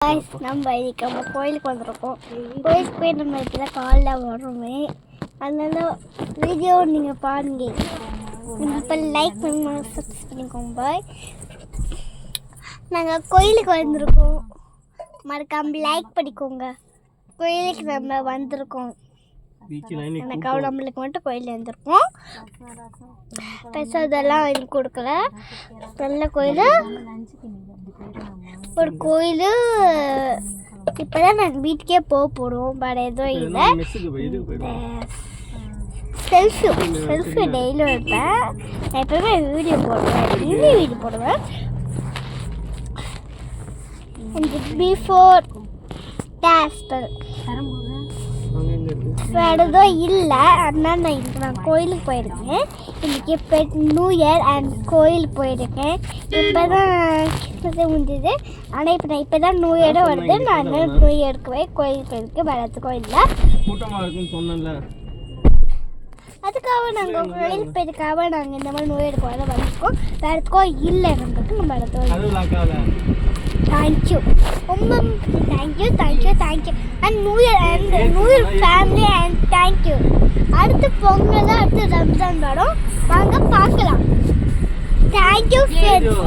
நம்ம இன்னைக்கு நம்ம கோயிலுக்கு வந்திருக்கோம். கோயிலுக்கு போய் நம்ம இப்போதான் காலைல வரோமே, அதனால வீடியோ நீங்கள் பாருங்க. இப்போ லைக் பண்ணி சப்ஸ்கிரைப் பண்ணிக்கோங்க. பாய். நாங்கள் கோயிலுக்கு வந்திருக்கோம், மறக்காம லைக் பண்ணிக்கோங்க. கோயிலுக்கு நம்ம வந்திருக்கோம், எனக்கு நம்மளுக்கு மட்டும் கோயில் வந்திருக்கோம். பெருசாதெல்லாம் இது கொடுக்கல. நல்ல கோயில், ஒரு கோயில். இப்போதான் நாங்கள் வீட்டுக்கே போக போகிறோம். வேறு எதுவும் இல்லை. செல்ஃபி டெய்லியும் இருப்பேன். நான் எப்பவுமே வீடியோ போடுவேன். பிஃபோர் கேஸ்டல் வேறு எதுவும் இல்லை. அதனால் நான் கோயிலுக்கு போயிருக்கேன். இன்றைக்கி இப்போ நியூ இயர் அண்ட் கோயிலுக்கு போயிருக்கேன். இப்போ தான் கிறிஸ்மஸே முடிஞ்சுது. ஆனால் இப்போ தான் நியூ இயரும் வருது. நான் நியூ இயருக்கு போய் கோயிலுக்கு போயிருக்கேன். வேறு எதுக்கும் இல்லை. அதுக்காக நாங்கள் கோயிலுக்கு போயிருக்காக நாங்கள் இந்த மாதிரி நியூ இயருக்கு வர வந்திருக்கோம். வேறு எதுக்கும் இல்லை. நம்மளுக்கு நம்ம இடத்துல தேங்க்யூ, ரொம்ப thank you and new year family and thank you. அடுத்து பொங்கல், அடுத்து ரம்ஜான் வரும். வாங்க பார்க்கலாம். Thank you friends.